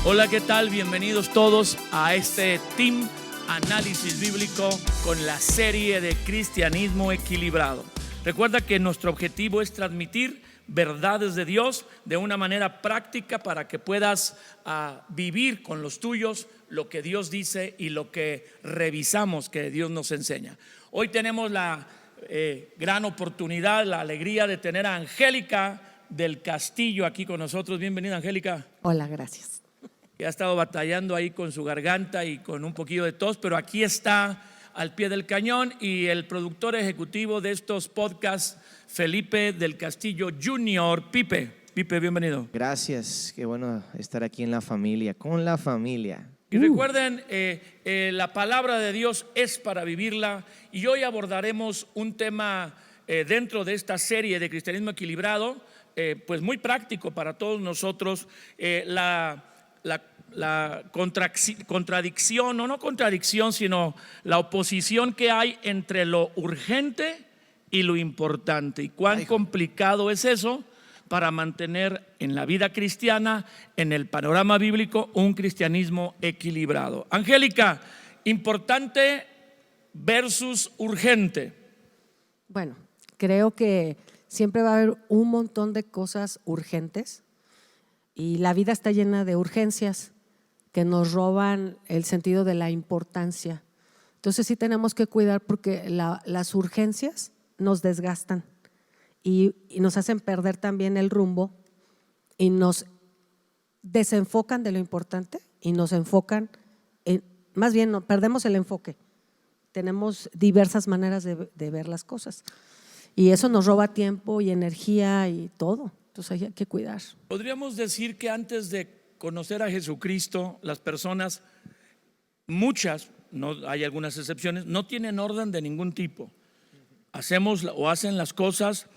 Hola, ¿qué tal? Bienvenidos todos a este Team Análisis Bíblico con la serie de Cristianismo Equilibrado. Recuerda que nuestro objetivo es transmitir verdades de Dios de una manera práctica para que puedas vivir con los tuyos lo que Dios dice y lo que revisamos que Dios nos enseña. Hoy tenemos la gran oportunidad, la alegría de tener a Angélica del Castillo aquí con nosotros. Bienvenida, Angélica. Hola, gracias. Que ha estado batallando ahí con su garganta y con un poquillo de tos, pero aquí está al pie del cañón. Y el productor ejecutivo de estos podcasts, Felipe del Castillo Jr. Pipe, bienvenido. Gracias, qué bueno estar aquí en la familia, con la familia. Y recuerden, la palabra de Dios es para vivirla, y hoy abordaremos un tema dentro de esta serie de Cristianismo Equilibrado, pues muy práctico para todos nosotros, la contradicción, o no contradicción, sino la oposición que hay entre lo urgente y lo importante, y cuán complicado es eso para mantener en la vida cristiana, en el panorama bíblico, un cristianismo equilibrado. Angélica, importante versus urgente. Bueno, creo que siempre va a haber un montón de cosas urgentes y la vida está llena de urgencias que nos roban el sentido de la importancia. Entonces sí tenemos que cuidar, porque las urgencias nos desgastan y nos hacen perder también el rumbo, y nos desenfocan de lo importante y nos enfocan más bien perdemos el enfoque. Tenemos diversas maneras de ver las cosas y eso nos roba tiempo y energía y todo. Entonces hay que cuidar. Podríamos decir que antes de conocer a Jesucristo, las personas, muchas, no hay algunas excepciones, no tienen orden de ningún tipo. Hacemos o hacen las cosas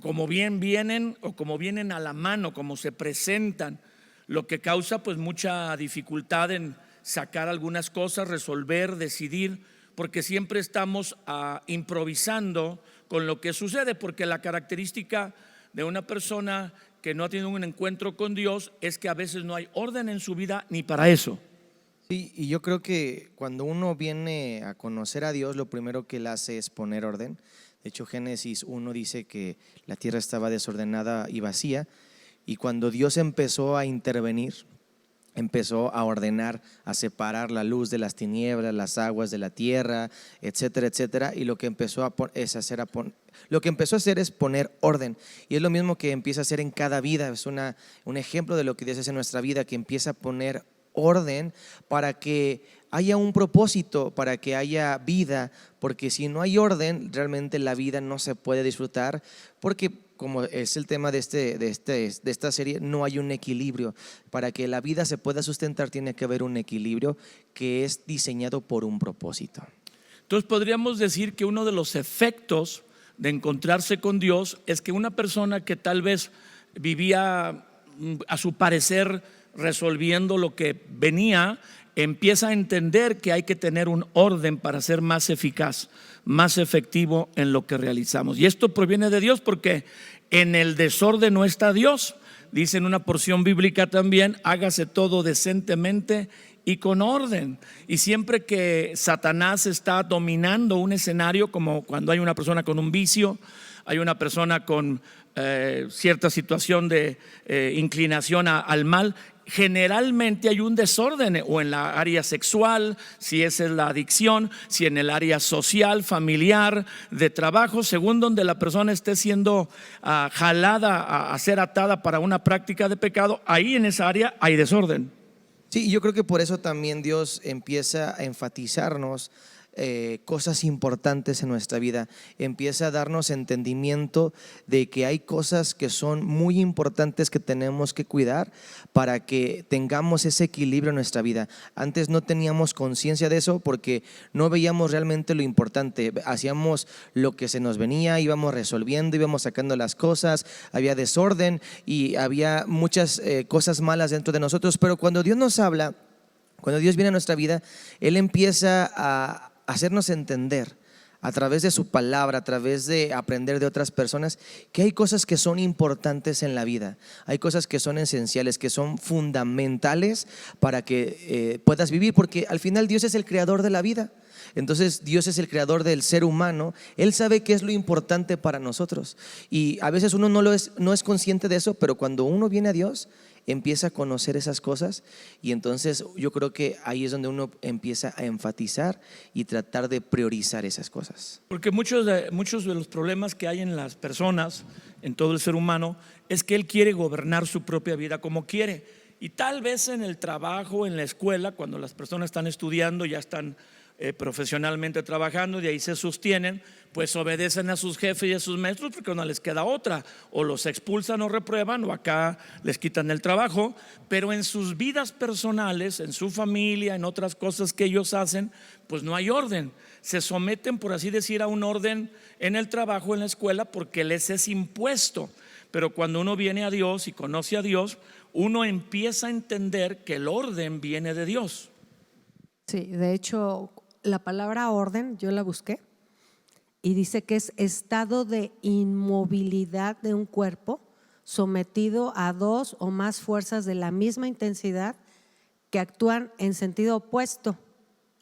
como bien vienen, o como vienen a la mano, como se presentan, lo que causa pues mucha dificultad en sacar algunas cosas, resolver, decidir, porque siempre estamos improvisando con lo que sucede, porque la característica de una persona que no ha tenido un encuentro con Dios es que a veces no hay orden en su vida ni para eso. Sí, y yo creo que cuando uno viene a conocer a Dios, lo primero que él hace es poner orden. De hecho, Génesis 1 dice que la tierra estaba desordenada y vacía, y cuando Dios empezó a intervenir, empezó a ordenar, a separar la luz de las tinieblas, las aguas de la tierra, etcétera, etcétera. Y lo que empezó a hacer es poner orden. Y es lo mismo que empieza a hacer en cada vida. Es un ejemplo de lo que Dios hace en nuestra vida, que empieza a poner orden para que haya un propósito, para que haya vida. Porque si no hay orden, realmente la vida no se puede disfrutar, porque como es el tema de esta serie, no hay un equilibrio. Para que la vida se pueda sustentar tiene que haber un equilibrio que es diseñado por un propósito. Entonces podríamos decir que uno de los efectos de encontrarse con Dios es que una persona que tal vez vivía a su parecer resolviendo lo que venía, empieza a entender que hay que tener un orden para ser más eficaz, más efectivo en lo que realizamos. Y esto proviene de Dios, porque en el desorden no está Dios. Dice en una porción bíblica también: hágase todo decentemente y con orden. Y siempre que Satanás está dominando un escenario, como cuando hay una persona con un vicio, hay una persona con cierta situación de inclinación al mal, generalmente hay un desorden, o en la área sexual, si esa es la adicción, si en el área social, familiar, de trabajo, según donde la persona esté siendo jalada a ser atada para una práctica de pecado, ahí en esa área hay desorden. Sí, yo creo que por eso también Dios empieza a enfatizarnos cosas importantes en nuestra vida. Empieza a darnos entendimiento de que hay cosas que son muy importantes que tenemos que cuidar para que tengamos ese equilibrio en nuestra vida. Antes no teníamos conciencia de eso porque no veíamos realmente lo importante. Hacíamos lo que se nos venía, íbamos resolviendo, íbamos sacando las cosas, había desorden y había muchas cosas malas dentro de nosotros. Pero cuando Dios nos habla, cuando Dios viene a nuestra vida, Él empieza a hacernos entender, a través de su palabra, a través de aprender de otras personas, que hay cosas que son importantes en la vida, hay cosas que son esenciales, que son fundamentales para que puedas vivir, porque al final Dios es el creador de la vida. Entonces Dios es el creador del ser humano, Él sabe qué es lo importante para nosotros, y a veces uno no es consciente de eso, pero cuando uno viene a Dios empieza a conocer esas cosas, y entonces yo creo que ahí es donde uno empieza a enfatizar y tratar de priorizar esas cosas. Porque muchos de los problemas que hay en las personas, en todo el ser humano, es que él quiere gobernar su propia vida como quiere. Y tal vez en el trabajo, en la escuela, cuando las personas están estudiando, ya están profesionalmente trabajando, de ahí se sostienen, pues obedecen a sus jefes y a sus maestros porque no les queda otra, o los expulsan o reprueban, o acá les quitan el trabajo. Pero en sus vidas personales, en su familia, en otras cosas que ellos hacen, pues no hay orden. Se someten, por así decir, a un orden en el trabajo, en la escuela, porque les es impuesto. Pero cuando uno viene a Dios y conoce a Dios, uno empieza a entender que el orden viene de Dios. Sí, de hecho, la palabra orden yo la busqué y dice que es estado de inmovilidad de un cuerpo sometido a dos o más fuerzas de la misma intensidad que actúan en sentido opuesto.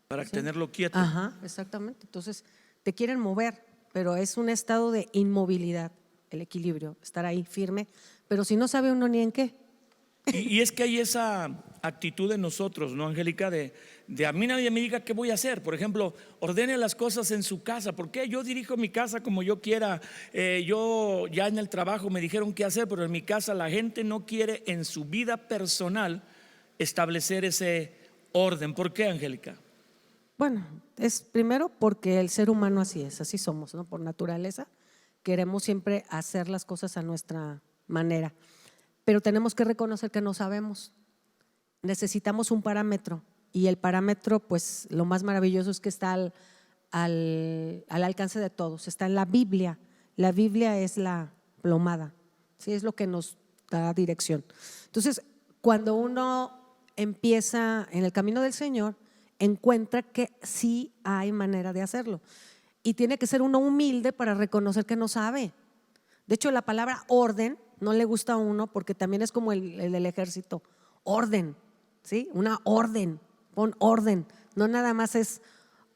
Para tenerlo quieto. Ajá, exactamente. Entonces te quieren mover, pero es un estado de inmovilidad, el equilibrio, estar ahí firme, pero si no sabe uno ni en qué. Y es que hay esa actitud en nosotros, ¿no, Angélica? De a mí nadie me diga qué voy a hacer. Por ejemplo, ordene las cosas en su casa. ¿Por qué? Yo dirijo mi casa como yo quiera. Yo ya en el trabajo me dijeron qué hacer, pero en mi casa la gente no quiere en su vida personal establecer ese orden. ¿Por qué, Angélica? Bueno, es primero porque el ser humano así es, así somos, ¿no? Por naturaleza queremos siempre hacer las cosas a nuestra manera, pero tenemos que reconocer que no sabemos. Necesitamos un parámetro, y el parámetro, pues lo más maravilloso es que está al alcance de todos, está en la Biblia. La Biblia es la plomada, ¿sí? Es lo que nos da dirección. Entonces, cuando uno empieza en el camino del Señor, encuentra que sí hay manera de hacerlo, y tiene que ser uno humilde para reconocer que no sabe. De hecho, la palabra orden no le gusta a uno porque también es como el del ejército, orden, ¿sí? Una orden, pon orden, no nada más es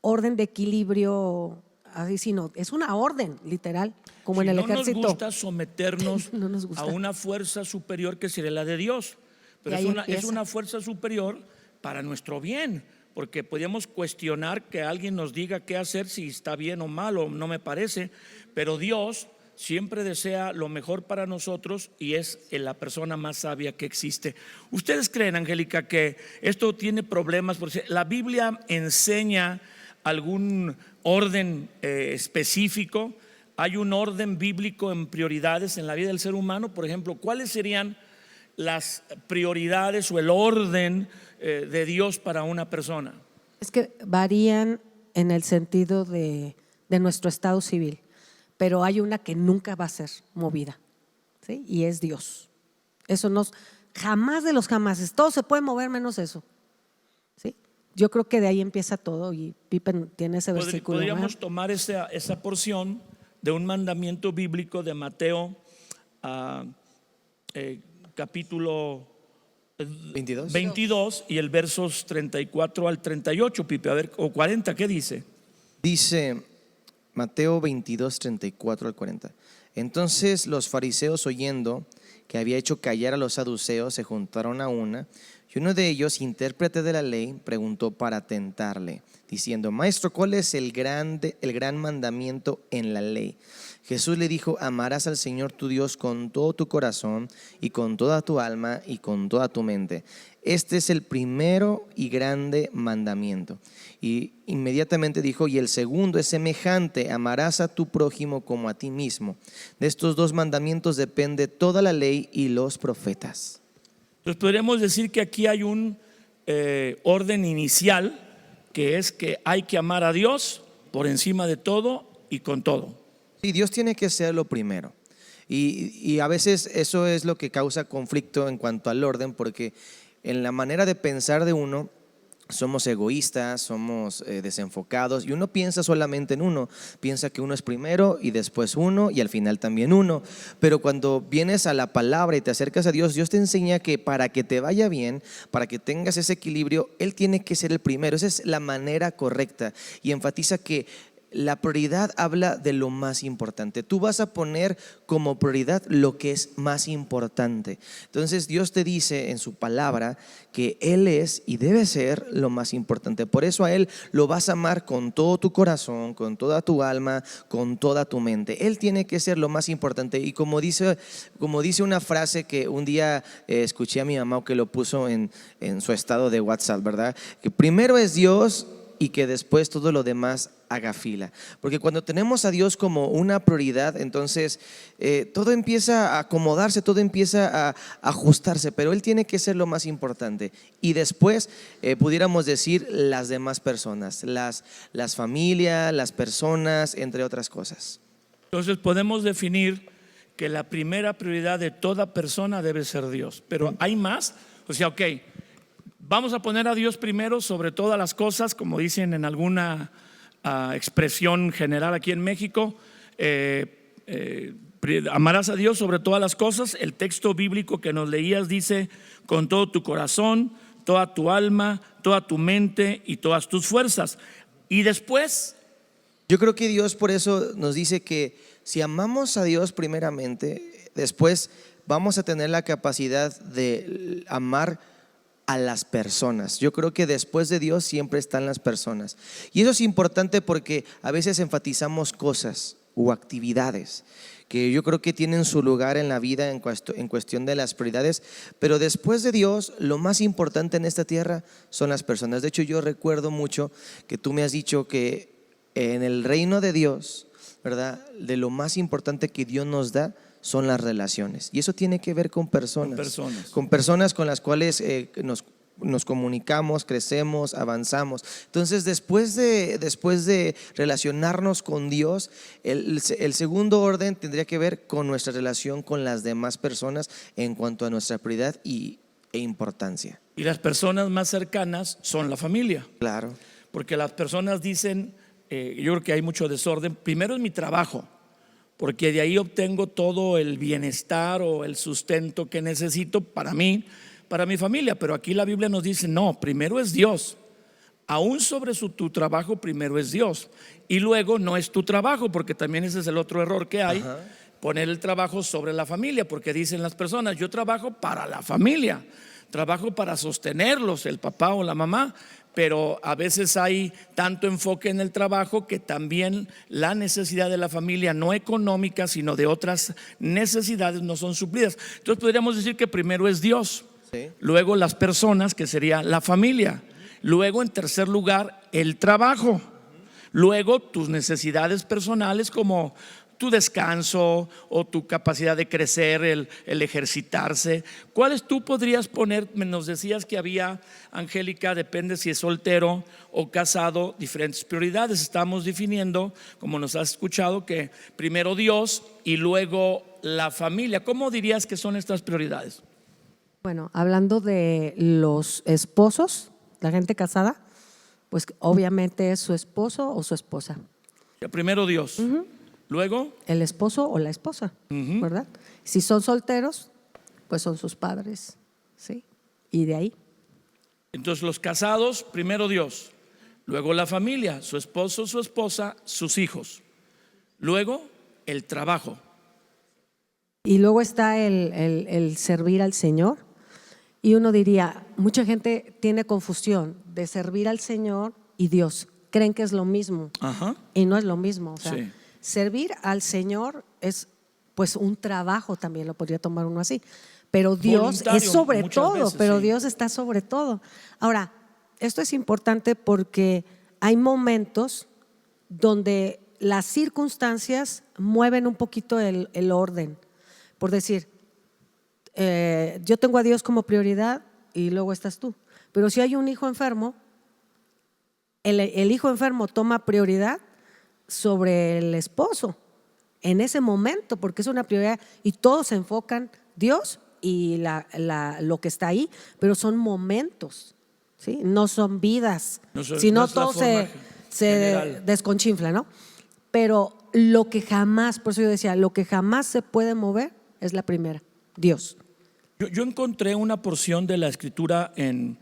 orden de equilibrio así, sino es una orden literal, como en el ejército. No nos gusta someternos No nos gusta. a una fuerza superior que sería la de Dios, pero es una fuerza superior para nuestro bien, porque podríamos cuestionar que alguien nos diga qué hacer, si está bien o mal, o no me parece, pero Dios siempre desea lo mejor para nosotros y es la persona más sabia que existe. ¿Ustedes creen, Angélica, que esto tiene problemas? Porque la Biblia enseña algún orden específico. ¿Hay un orden bíblico en prioridades en la vida del ser humano? Por ejemplo, ¿cuáles serían las prioridades o el orden de Dios para una persona? Es que varían en el sentido de nuestro estado civil, pero hay una que nunca va a ser movida, ¿sí? Y es Dios. Eso jamás de los jamases, todo se puede mover menos eso, ¿sí? Yo creo que de ahí empieza todo, y Pipe tiene ese versículo. Podríamos tomar esa porción de un mandamiento bíblico de Mateo capítulo 22 y el versos 34 al 38, Pipe, a ver, o 40, ¿qué dice? Dice Mateo 22, 34 al 40. Entonces los fariseos, oyendo que había hecho callar a los saduceos, se juntaron a una, y uno de ellos, intérprete de la ley, preguntó para tentarle, diciendo: Maestro, ¿cuál es el gran mandamiento en la ley? Jesús le dijo: amarás al Señor tu Dios con todo tu corazón y con toda tu alma y con toda tu mente. Este es el primero y grande mandamiento. Y inmediatamente dijo: y el segundo es semejante: amarás a tu prójimo como a ti mismo. De estos dos mandamientos depende toda la ley y los profetas. Entonces podríamos decir que aquí hay un orden inicial, que es que hay que amar a Dios por encima de todo y con todo. Sí, Dios tiene que ser lo primero. Y a veces eso es lo que causa conflicto en cuanto al orden, porque en la manera de pensar de uno somos egoístas, somos desenfocados y uno piensa solamente en uno, piensa que uno es primero y después uno y al final también uno. Pero cuando vienes a la palabra y te acercas a Dios, Dios te enseña que para que te vaya bien, para que tengas ese equilibrio, Él tiene que ser el primero. Esa es la manera correcta y enfatiza que la prioridad habla de lo más importante. Tú vas a poner como prioridad lo que es más importante. Entonces Dios te dice en su palabra que Él es y debe ser lo más importante. Por eso a Él lo vas a amar con todo tu corazón, con toda tu alma, con toda tu mente. Él tiene que ser lo más importante. Y como dice una frase que un día escuché a mi mamá que lo puso en su estado de WhatsApp, ¿verdad? Que primero es Dios y que después todo lo demás haga fila. Porque cuando tenemos a Dios como una prioridad, entonces todo empieza a acomodarse, todo empieza a ajustarse, pero Él tiene que ser lo más importante. Y después pudiéramos decir las demás personas, las familias, las personas, entre otras cosas. Entonces podemos definir que la primera prioridad de toda persona debe ser Dios. Pero hay más, o sea, ok, vamos a poner a Dios primero sobre todas las cosas, como dicen en alguna expresión general aquí en México. Amarás a Dios sobre todas las cosas. El texto bíblico que nos leías dice: con todo tu corazón, toda tu alma, toda tu mente y todas tus fuerzas. Y después, yo creo que Dios por eso nos dice que si amamos a Dios primeramente, después vamos a tener la capacidad de amar a las personas. Yo creo que después de Dios siempre están las personas. Y eso es importante porque a veces enfatizamos cosas o actividades que yo creo que tienen su lugar en la vida en cuestión de las prioridades, pero después de Dios lo más importante en esta tierra son las personas. De hecho, yo recuerdo mucho que tú me has dicho que en el reino de Dios, ¿verdad?, de lo más importante que Dios nos da son las relaciones, y eso tiene que ver con personas con las cuales nos comunicamos, crecemos, avanzamos. Entonces después de relacionarnos con Dios, el segundo orden tendría que ver con nuestra relación con las demás personas en cuanto a nuestra prioridad e importancia. y las personas más cercanas son la familia. Claro. Porque las personas dicen, yo creo que hay mucho desorden. Primero es mi trabajo, porque de ahí obtengo todo el bienestar o el sustento que necesito para mí, para mi familia. Pero aquí la Biblia nos dice: no, primero es Dios. Aún sobre tu trabajo, primero es Dios. Y luego no es tu trabajo, porque también ese es el otro error que hay. Ajá. Poner el trabajo sobre la familia, porque dicen las personas: yo trabajo para la familia, trabajo para sostenerlos, el papá o la mamá. Pero a veces hay tanto enfoque en el trabajo que también la necesidad de la familia, no económica, sino de otras necesidades, no son suplidas. Entonces podríamos decir que primero es Dios, sí, luego las personas, que sería la familia, luego en tercer lugar el trabajo, luego tus necesidades personales como tu descanso o tu capacidad de crecer, el ejercitarse. ¿Cuáles tú podrías poner? Nos decías que había, Angélica, depende si es soltero o casado, diferentes prioridades. Estamos definiendo, como nos has escuchado, que primero Dios y luego la familia. ¿Cómo dirías que son estas prioridades? Bueno, hablando de los esposos, la gente casada, pues obviamente es su esposo o su esposa. Primero Dios. Luego el esposo o la esposa, ¿verdad? Si son solteros, pues son sus padres, ¿sí? Y de ahí. Entonces los casados, primero Dios, luego la familia, su esposo, su esposa, sus hijos, luego el trabajo. Y luego está el servir al Señor. Y uno diría, mucha gente tiene confusión de servir al Señor y Dios. Creen que es lo mismo. Ajá. Y no es lo mismo, o sea, sí. Servir al Señor es pues un trabajo, también lo podría tomar uno así, pero Dios es sobre todo, veces, pero sí, Dios está sobre todo. Ahora, esto es importante porque hay momentos donde las circunstancias mueven un poquito el orden. Por decir, yo tengo a Dios como prioridad y luego estás tú, pero si hay un hijo enfermo, el hijo enfermo toma prioridad sobre el esposo en ese momento, porque es una prioridad y todos se enfocan Dios y lo que está ahí, pero son momentos, ¿sí? No son vidas, no si no es la todo forma se general. desconchinfla, ¿no? Pero lo que jamás, por eso yo decía, lo que jamás se puede mover es la primera, Dios. Yo encontré una porción de la escritura en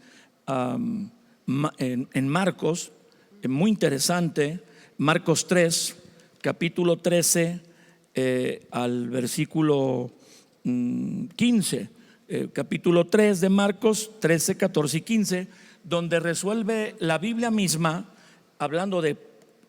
Marcos, muy interesante, Marcos 3, capítulo 13 al versículo 15, capítulo 3 de Marcos 13, 14 y 15, donde resuelve la Biblia misma, hablando de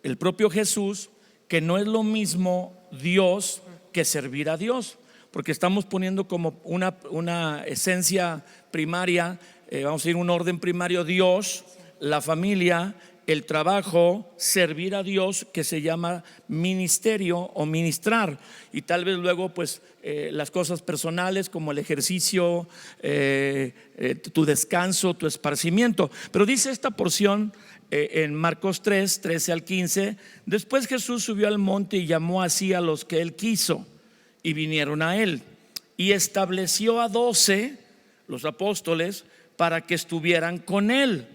el propio Jesús, que no es lo mismo Dios que servir a Dios, porque estamos poniendo como una esencia primaria, vamos a ir un orden primario: Dios, la familia, el trabajo, servir a Dios, que se llama ministerio o ministrar, y tal vez luego pues las cosas personales como el ejercicio, tu descanso, tu esparcimiento. Pero dice esta porción en Marcos 3, 13 al 15: después Jesús subió al monte y llamó así a los que él quiso, y vinieron a él, y estableció a 12, los apóstoles, para que estuvieran con él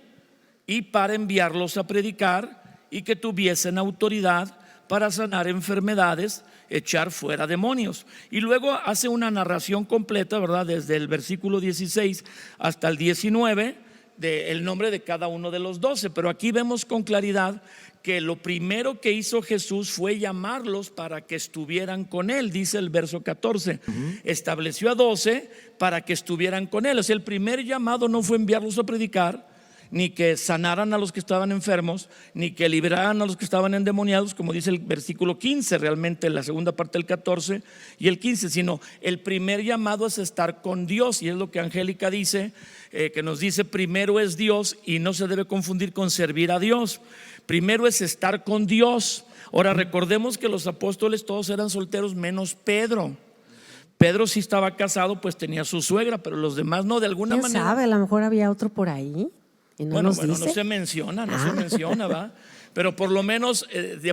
y para enviarlos a predicar, y que tuviesen autoridad para sanar enfermedades, echar fuera demonios. Y luego hace una narración completa, ¿verdad?, desde el versículo 16 hasta el 19, del nombre de cada uno de los 12. Pero aquí vemos con claridad que lo primero que hizo Jesús fue llamarlos para que estuvieran con él. Dice el verso 14, estableció a 12 para que estuvieran con él. O sea, el primer llamado no fue enviarlos a predicar, ni que sanaran a los que estaban enfermos, ni que liberaran a los que estaban endemoniados, como dice el versículo 15, realmente la segunda parte del 14 y el 15, sino el primer llamado es estar con Dios. Y es lo que Angélica dice, que nos dice: primero es Dios, y no se debe confundir con servir a Dios. Primero es estar con Dios. Ahora, recordemos que los apóstoles todos eran solteros menos Pedro. Pedro sí estaba casado, pues tenía su suegra, pero los demás no, de alguna ¿Quién manera. sabe? A lo mejor había otro por ahí y no Bueno, nos dice. no se menciona, ¿va? Pero por lo menos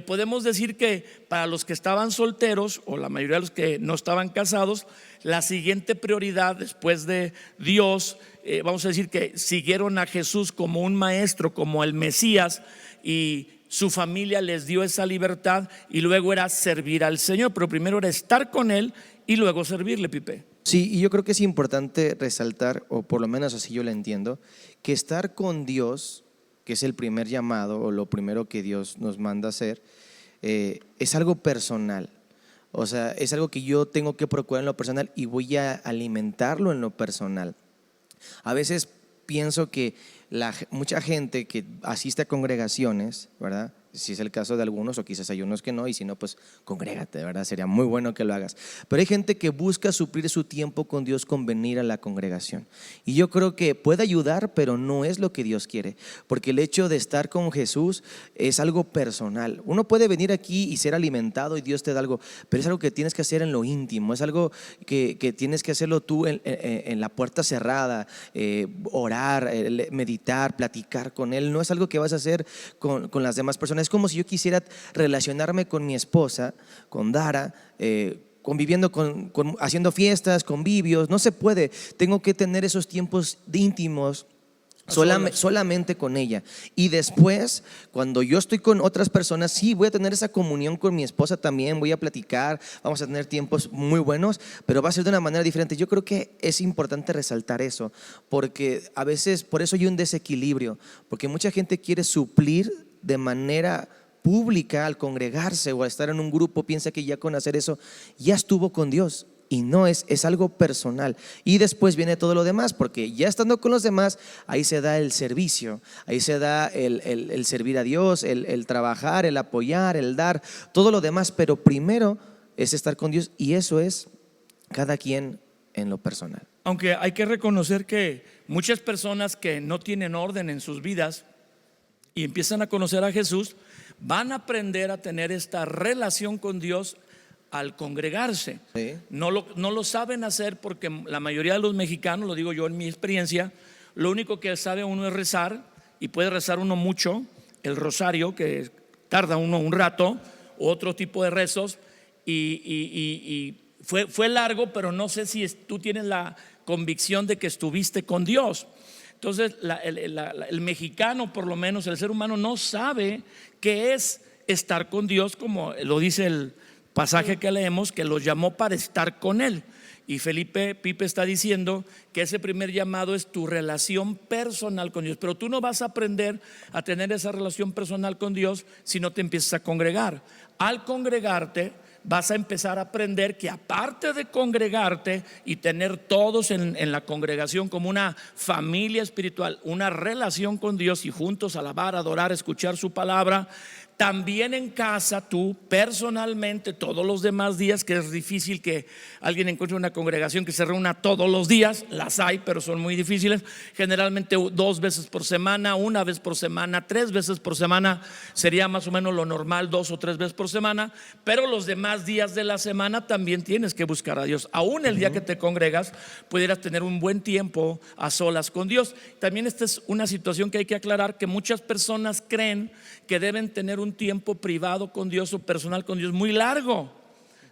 podemos decir que para los que estaban solteros, o la mayoría de los que no estaban casados, la siguiente prioridad después de Dios, vamos a decir que siguieron a Jesús como un maestro, como el Mesías, y su familia les dio esa libertad, y luego era servir al Señor. Pero primero era estar con Él y luego servirle, Pipe. Sí, y yo creo que es importante resaltar, o por lo menos así yo lo entiendo, que estar con Dios, que es el primer llamado o lo primero que Dios nos manda hacer, es algo personal. O sea, es algo que yo tengo que procurar en lo personal y voy a alimentarlo en lo personal. A veces pienso que mucha gente que asiste a congregaciones, ¿verdad?, si es el caso de algunos, o quizás hay unos que no, y si no, pues congrégate, ¿verdad? Sería muy bueno que lo hagas. Pero hay gente que busca suplir su tiempo con Dios con venir a la congregación, y yo creo que puede ayudar, pero no es lo que Dios quiere, porque el hecho de estar con Jesús es algo personal. Uno puede venir aquí y ser alimentado y Dios te da algo, pero es algo que tienes que hacer en lo íntimo, es algo que tienes que hacerlo tú en la puerta cerrada, orar, meditar, platicar con Él. No es algo que vas a hacer con las demás personas. Es como si yo quisiera relacionarme con mi esposa, con Dara, conviviendo haciendo fiestas, convivios. No se puede. Tengo que tener esos tiempos íntimos solamente con ella, y después, cuando yo estoy con otras personas, sí voy a tener esa comunión con mi esposa también, voy a platicar, vamos a tener tiempos muy buenos, pero va a ser de una manera diferente. Yo creo que es importante resaltar eso, porque a veces por eso hay un desequilibrio, porque mucha gente quiere suplir de manera pública al congregarse o a estar en un grupo, piensa que ya con hacer eso ya estuvo con Dios. Y no, es algo personal. Y después viene todo lo demás, porque ya estando con los demás, ahí se da el servicio, ahí se da el servir a Dios, el trabajar, el apoyar, el dar, todo lo demás. Pero primero es estar con Dios, y eso es cada quien en lo personal. Aunque hay que reconocer que muchas personas que no tienen orden en sus vidas y empiezan a conocer a Jesús, van a aprender a tener esta relación con Dios al congregarse. Sí. No lo saben hacer, porque la mayoría de los mexicanos, lo digo yo en mi experiencia, lo único que sabe uno es rezar, y puede rezar uno mucho, el rosario, que tarda uno un rato, otro tipo de rezos, y fue largo, pero no sé si tú tienes la convicción de que estuviste con Dios. Entonces el mexicano, por lo menos el ser humano, no sabe qué es estar con Dios, como lo dice el pasaje que leemos, que los llamó para estar con Él. Y Pipe está diciendo que ese primer llamado es tu relación personal con Dios. Pero tú no vas a aprender a tener esa relación personal con Dios si no te empiezas a congregar. Al congregarte vas a empezar a aprender que aparte de congregarte y tener todos en la congregación como una familia espiritual, una relación con Dios y juntos alabar, adorar, escuchar su palabra, también en casa tú personalmente todos los demás días, que es difícil que alguien encuentre una congregación que se reúna todos los días, las hay pero son muy difíciles, generalmente 2 veces por semana, 1 vez por semana, 3 veces por semana sería más o menos lo normal, 2 o 3 veces por semana, pero los demás días de la semana también tienes que buscar a Dios. Aún el día que te congregas pudieras tener un buen tiempo a solas con Dios. También esta es una situación que hay que aclarar, que muchas personas creen que deben tener un tiempo privado con Dios o personal con Dios muy largo,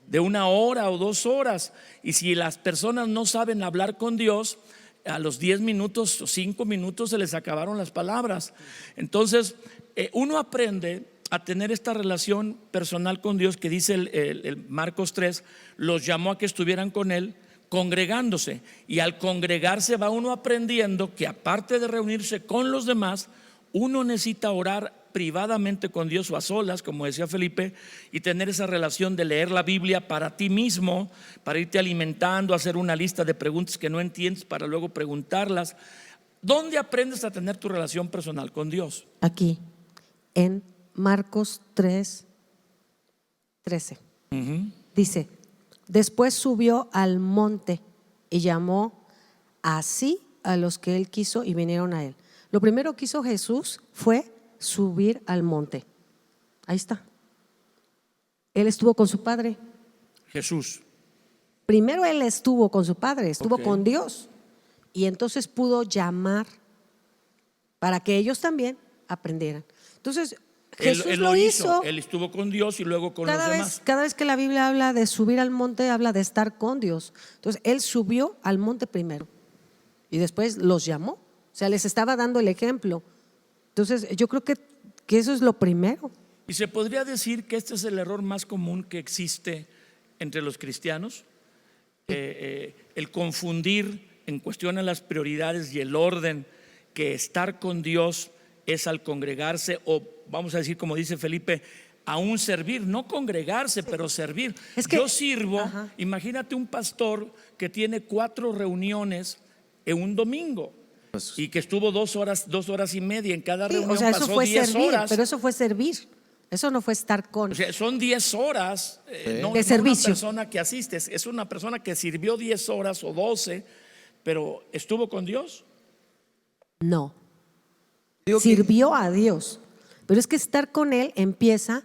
de 1 hora o 2 horas, y si las personas no saben hablar con Dios, a los 10 minutos o 5 minutos se les acabaron las palabras. Entonces uno aprende a tener esta relación personal con Dios que dice el Marcos 3, los llamó a que estuvieran con Él congregándose, y al congregarse va uno aprendiendo que aparte de reunirse con los demás, uno necesita orar privadamente con Dios o a solas, como decía Felipe, y tener esa relación de leer la Biblia para ti mismo, para irte alimentando, hacer una lista de preguntas que no entiendes para luego preguntarlas. ¿Dónde aprendes a tener tu relación personal con Dios? Aquí, en Marcos 3:13. Dice: después subió al monte y llamó así a los que él quiso y vinieron a él. Lo primero que hizo Jesús fue subir al monte. Ahí está. Él estuvo con su padre. Jesús. Primero él estuvo con su padre, estuvo Ok. con Dios, y entonces pudo llamar para que ellos también aprendieran. Entonces Jesús Él lo hizo. Él estuvo con Dios y luego con los demás. Cada vez que la Biblia habla de subir al monte, habla de estar con Dios. Entonces él subió al monte primero y después los llamó. O sea, les estaba dando el ejemplo. Entonces yo creo que eso es lo primero. Y se podría decir que este es el error más común que existe entre los cristianos, el confundir en cuestión a las prioridades y el orden, que estar con Dios es al congregarse, o vamos a decir como dice Felipe, aún servir, no congregarse, pero servir. Es que, yo sirvo, ajá. Imagínate un pastor que tiene 4 reuniones en un domingo y que estuvo 2 horas y media en cada Sí, reunión, o sea, eso pasó fue 10 servir, horas. pero eso fue servir. Eso no fue estar con. O sea, son 10 horas no, de no servicio. una persona que asiste, es una persona que sirvió 10 horas o 12, pero ¿estuvo con Dios? No. Digo que- Sirvió a Dios. Pero es que estar con Él empieza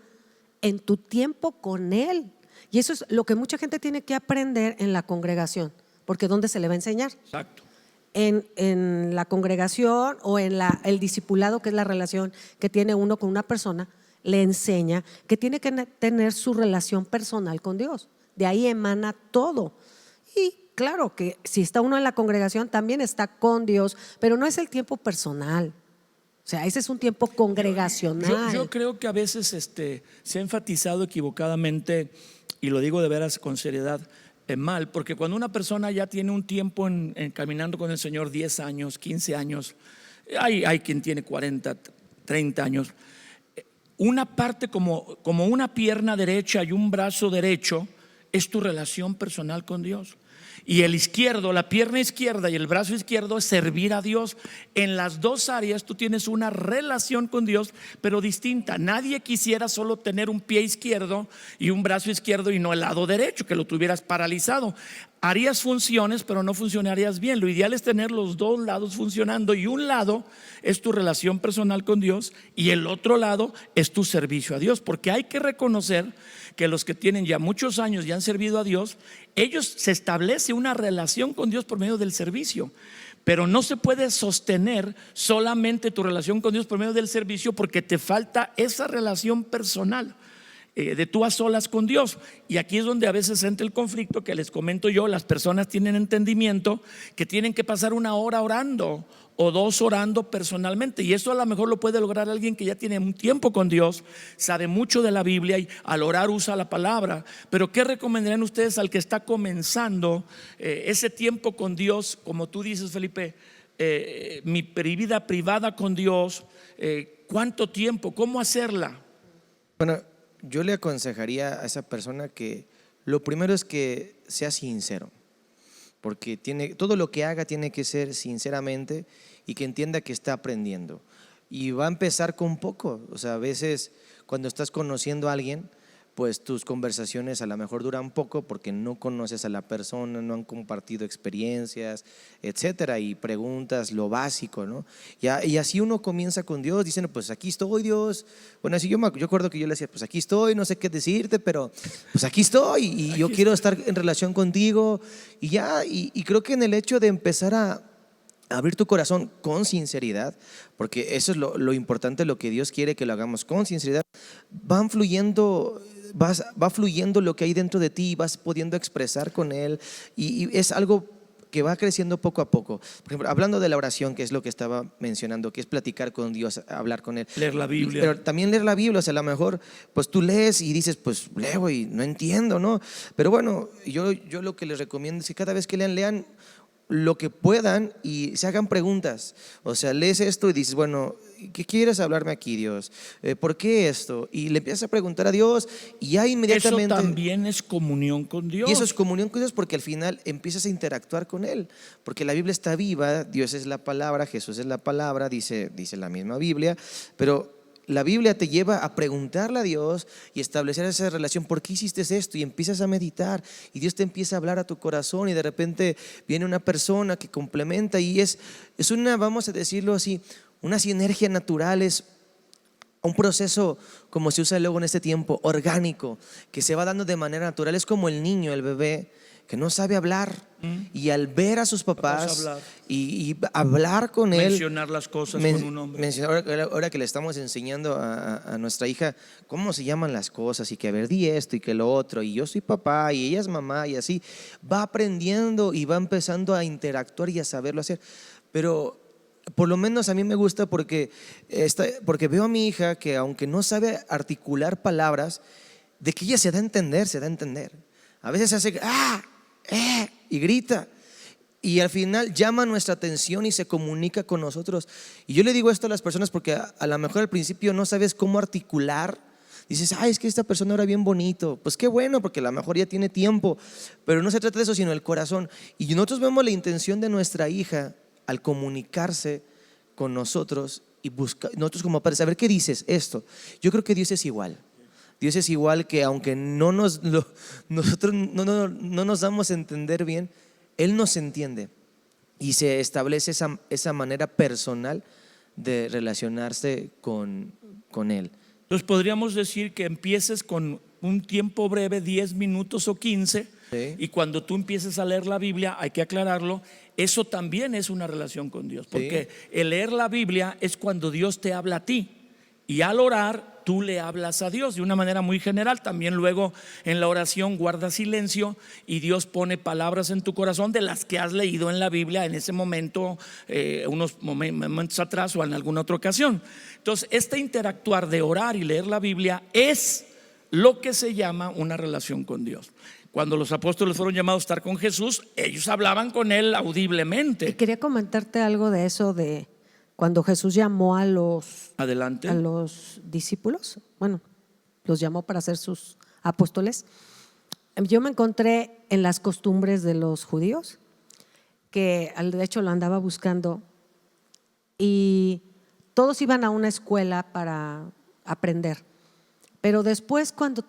en tu tiempo con Él. Y eso es lo que mucha gente tiene que aprender en la congregación. Porque ¿dónde se le va a enseñar? Exacto. En la congregación o en el discipulado, que es la relación que tiene uno con una persona, le enseña que tiene que tener su relación personal con Dios. De ahí emana todo. Y claro que si está uno en la congregación también está con Dios, pero no es el tiempo personal. O sea, ese es un tiempo congregacional. Yo creo que a veces se ha enfatizado equivocadamente, y lo digo de veras con seriedad, mal, porque cuando una persona ya tiene un tiempo en caminando con el Señor, 10 años, 15 años, hay quien tiene 40, 30 años, una parte como una pierna derecha y un brazo derecho es tu relación personal con Dios. Y el izquierdo, la pierna izquierda y el brazo izquierdo es servir a Dios. En las 2 áreas tú tienes una relación con Dios, pero distinta. Nadie quisiera solo tener un pie izquierdo y un brazo izquierdo y no el lado derecho, que lo tuvieras paralizado. Harías funciones, pero no funcionarías bien. Lo ideal es tener los 2 lados funcionando, y un lado es tu relación personal con Dios y el otro lado es tu servicio a Dios, porque hay que reconocer que los que tienen ya muchos años y han servido a Dios, ellos se establece una relación con Dios por medio del servicio. Pero no se puede sostener solamente tu relación con Dios por medio del servicio, porque te falta esa relación personal. de tú a solas con Dios. Y aquí es donde a veces entra el conflicto que les comento yo. Las personas tienen entendimiento que tienen que pasar 1 hora orando o 2 orando personalmente, y eso a lo mejor lo puede lograr alguien que ya tiene un tiempo con Dios, sabe mucho de la Biblia y al orar usa la palabra. Pero ¿qué recomendarían ustedes al que está comenzando ese tiempo con Dios? Como tú dices, Felipe, mi vida privada con Dios, ¿cuánto tiempo? ¿Cómo hacerla? Bueno, yo le aconsejaría a esa persona que lo primero es que sea sincero, porque todo lo que haga tiene que ser sinceramente y que entienda que está aprendiendo. Y va a empezar con poco. O sea, a veces cuando estás conociendo a alguien, pues tus conversaciones a lo mejor duran poco porque no conoces a la persona, no han compartido experiencias, etcétera, y preguntas lo básico, ¿no? Y así uno comienza con Dios diciendo, pues aquí estoy, Dios. Bueno, así yo acuerdo que yo le decía, pues aquí estoy, no sé qué decirte, pero pues aquí estoy y yo quiero estar en relación contigo. Y ya, y creo que en el hecho de empezar a abrir tu corazón con sinceridad, porque eso es lo importante, lo que Dios quiere que lo hagamos con sinceridad, va fluyendo lo que hay dentro de ti y vas pudiendo expresar con Él, y es algo que va creciendo poco a poco. Por ejemplo, hablando de la oración, que es lo que estaba mencionando, que es platicar con Dios, hablar con Él. Leer la Biblia. Pero también leer la Biblia, o sea, a lo mejor pues tú lees y dices, pues leo y no entiendo, ¿no? Pero bueno, yo lo que les recomiendo es que cada vez que lean lo que puedan y se hagan preguntas. O sea, lees esto y dices, bueno, ¿qué quieres hablarme aquí, Dios? ¿Por qué esto? Y le empiezas a preguntar a Dios y ya inmediatamente… Eso también es comunión con Dios. Y eso es comunión con Dios, porque al final empiezas a interactuar con Él, porque la Biblia está viva, Dios es la palabra, Jesús es la palabra, dice la misma Biblia, pero la Biblia te lleva a preguntarle a Dios y establecer esa relación. ¿Por qué hiciste esto? Y empiezas a meditar y Dios te empieza a hablar a tu corazón, y de repente viene una persona que complementa, y es una, vamos a decirlo así, una sinergia natural, es un proceso, como se usa luego en este tiempo, orgánico, que se va dando de manera natural. Es como el niño, el bebé, que no sabe hablar, y al ver a sus papás y hablar con él, mencionar las cosas con un nombre. Ahora que le estamos enseñando a nuestra hija cómo se llaman las cosas, y que a ver, di esto y que lo otro, y yo soy papá y ella es mamá, y así va aprendiendo y va empezando a interactuar y a saberlo hacer. Pero por lo menos a mí me gusta porque veo a mi hija que, aunque no sabe articular palabras, de que ella se da a entender. A veces hace y grita, y al final llama nuestra atención y se comunica con nosotros. Y yo le digo esto a las personas porque a lo mejor al principio no sabes cómo articular. Dices, es que esta persona era bien bonito. Pues qué bueno, porque a lo mejor ya tiene tiempo, pero no se trata de eso, sino el corazón. Y nosotros vemos la intención de nuestra hija al comunicarse con nosotros y nosotros como padres, a ver, ¿qué dices esto? Yo creo que Dios es igual. Dios es igual, que aunque nosotros no nos damos a entender bien, Él nos entiende, y se establece esa manera personal de relacionarse con Él. Entonces podríamos decir que empieces con un tiempo breve, 10 minutos o 15, Sí. y cuando tú empieces a leer la Biblia, hay que aclararlo, eso también es una relación con Dios, porque el leer la Biblia es cuando Dios te habla a ti, y al orar tú le hablas a Dios de una manera muy general. También luego en la oración guarda silencio y Dios pone palabras en tu corazón de las que has leído en la Biblia en ese momento, unos momentos atrás o en alguna otra ocasión. Entonces, este interactuar de orar y leer la Biblia es lo que se llama una relación con Dios. Cuando los apóstoles fueron llamados a estar con Jesús, ellos hablaban con Él audiblemente. Y quería comentarte algo de eso, de cuando Jesús llamó a los discípulos, bueno, los llamó para ser sus apóstoles. Yo me encontré en las costumbres de los judíos, que de hecho lo andaba buscando, y todos iban a una escuela para aprender. Pero después, cuando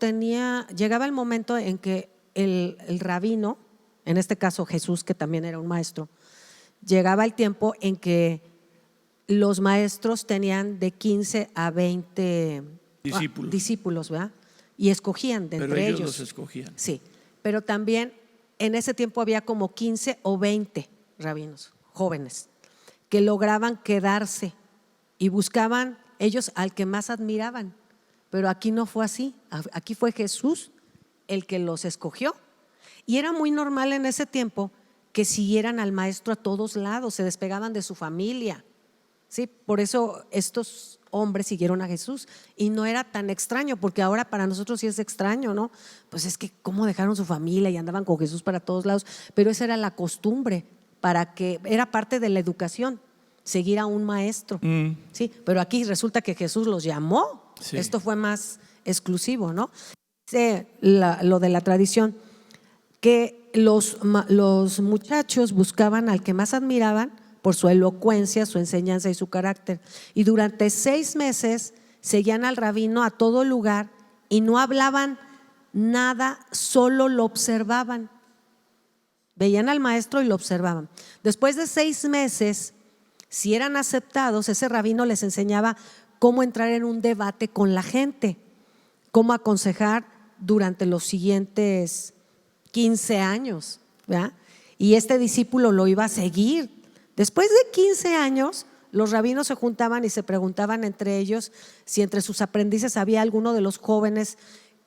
llegaba el momento en que el rabino, en este caso Jesús, que también era un maestro, llegaba el tiempo en que los maestros tenían de 15 a 20 discípulos, ¿verdad? Y escogían de entre ellos. Los escogían. Sí, pero también en ese tiempo había como 15 o 20 rabinos jóvenes que lograban quedarse y buscaban ellos al que más admiraban. Pero aquí no fue así. Aquí fue Jesús el que los escogió. Y era muy normal en ese tiempo que siguieran al maestro a todos lados, se despegaban de su familia. ¿Sí? Por eso estos hombres siguieron a Jesús y no era tan extraño, porque ahora para nosotros sí es extraño, ¿no? Pues es que cómo dejaron su familia y andaban con Jesús para todos lados, pero esa era la costumbre, era parte de la educación, seguir a un maestro. Sí, pero aquí resulta que Jesús los llamó. Sí. Esto fue más exclusivo, ¿no? Dice lo de la tradición, que los muchachos buscaban al que más admiraban por su elocuencia, su enseñanza y su carácter. Y durante 6 meses seguían al rabino a todo lugar y no hablaban nada, solo lo observaban. Veían al maestro y lo observaban. Después de 6 meses, si eran aceptados, ese rabino les enseñaba cómo entrar en un debate con la gente, cómo aconsejar durante los siguientes 15 años, ¿verdad? Y este discípulo lo iba a seguir. Después de 15 años, los rabinos se juntaban y se preguntaban entre ellos si entre sus aprendices había alguno de los jóvenes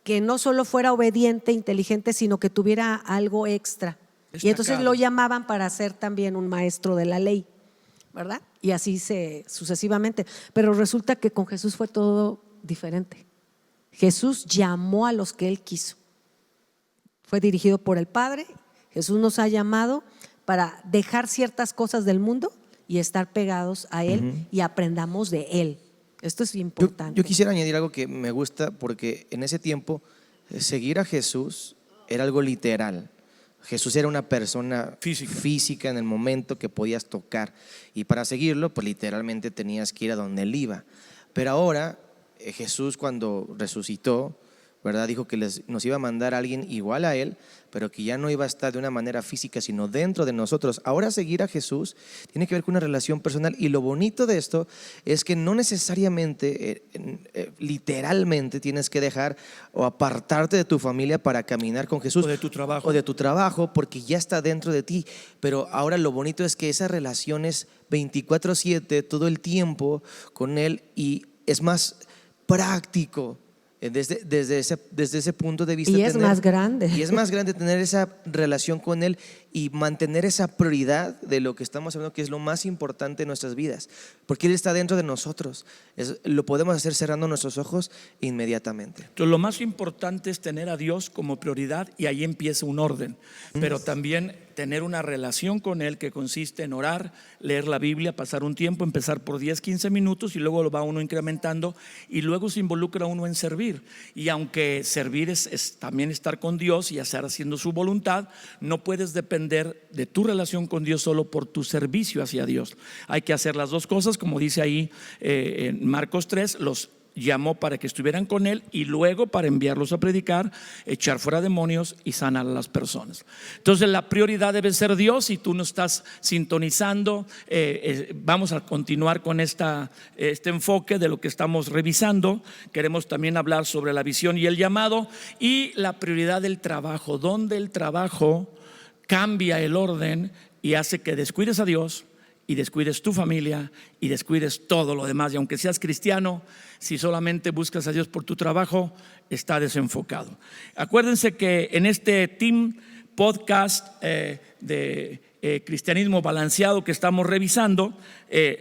que no solo fuera obediente, inteligente, sino que tuviera algo extra. Destacado. Y entonces lo llamaban para ser también un maestro de la ley, ¿verdad? Y así sucesivamente. Pero resulta que con Jesús fue todo diferente. Jesús llamó a los que Él quiso. Fue dirigido por el Padre. Jesús nos ha llamado para dejar ciertas cosas del mundo y estar pegados a Él y aprendamos de Él. Esto es importante. Yo quisiera añadir algo que me gusta, porque en ese tiempo seguir a Jesús era algo literal. Jesús era una persona física en el momento que podías tocar, y para seguirlo pues literalmente tenías que ir a donde Él iba. Pero ahora Jesús, cuando resucitó, ¿verdad?, dijo que nos iba a mandar a alguien igual a Él, pero que ya no iba a estar de una manera física, sino dentro de nosotros. Ahora seguir a Jesús tiene que ver con una relación personal, y lo bonito de esto es que no necesariamente, literalmente tienes que dejar o apartarte de tu familia para caminar con Jesús. O de tu trabajo. O de tu trabajo, porque ya está dentro de ti. Pero ahora lo bonito es que esa relación es 24/7, todo el tiempo con Él, y es más práctico. Desde ese punto de vista. Y es más grande. Y es más grande tener esa relación con Él y mantener esa prioridad de lo que estamos hablando, que es lo más importante en nuestras vidas, porque Él está dentro de nosotros. Lo podemos hacer cerrando nuestros ojos inmediatamente. Entonces, lo más importante es tener a Dios como prioridad, y ahí empieza un orden. Pero también tener una relación con Él que consiste en orar, leer la Biblia, pasar un tiempo, empezar por 10-15 minutos y luego lo va uno incrementando, y luego se involucra uno en servir. Y aunque servir es también estar con Dios y estar haciendo su voluntad, no puedes depender de tu relación con Dios solo por tu servicio hacia Dios. Hay que hacer las dos cosas, como dice ahí en Marcos 3, los llamó para que estuvieran con Él y luego para enviarlos a predicar, echar fuera demonios y sanar a las personas. Entonces la prioridad debe ser Dios. Y tú no estás sintonizando, vamos a continuar con este enfoque de lo que estamos revisando. Queremos también hablar sobre la visión y el llamado, y la prioridad del trabajo, donde el trabajo cambia el orden y hace que descuides a Dios y descuides tu familia y descuides todo lo demás. Y aunque seas cristiano, si solamente buscas a Dios por tu trabajo, está desenfocado. Acuérdense que en este Team Podcast de Cristianismo Balanceado que estamos revisando,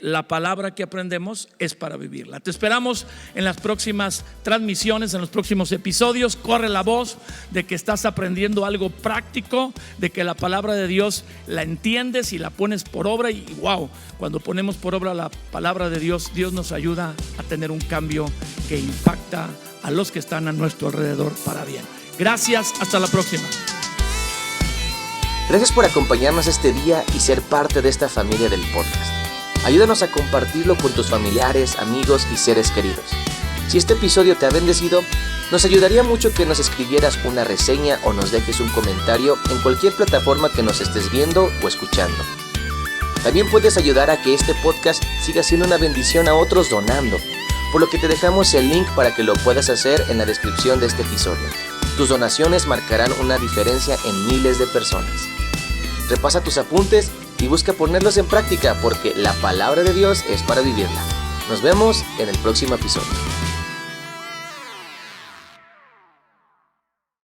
la palabra que aprendemos es para vivirla. Te esperamos en las próximas transmisiones, en los próximos episodios. Corre la voz de que estás aprendiendo algo práctico, de que la palabra de Dios la entiendes y la pones por obra. Y wow, cuando ponemos por obra la palabra de Dios, Dios nos ayuda a tener un cambio que impacta a los que están a nuestro alrededor para bien. Gracias, hasta la próxima. Gracias por acompañarnos este día y ser parte de esta familia del podcast. Ayúdanos a compartirlo con tus familiares, amigos y seres queridos. Si este episodio te ha bendecido, nos ayudaría mucho que nos escribieras una reseña o nos dejes un comentario en cualquier plataforma que nos estés viendo o escuchando. También puedes ayudar a que este podcast siga siendo una bendición a otros donando, por lo que te dejamos el link para que lo puedas hacer en la descripción de este episodio. Tus donaciones marcarán una diferencia en miles de personas. Repasa tus apuntes y busca ponerlos en práctica, porque la palabra de Dios es para vivirla. Nos vemos en el próximo episodio.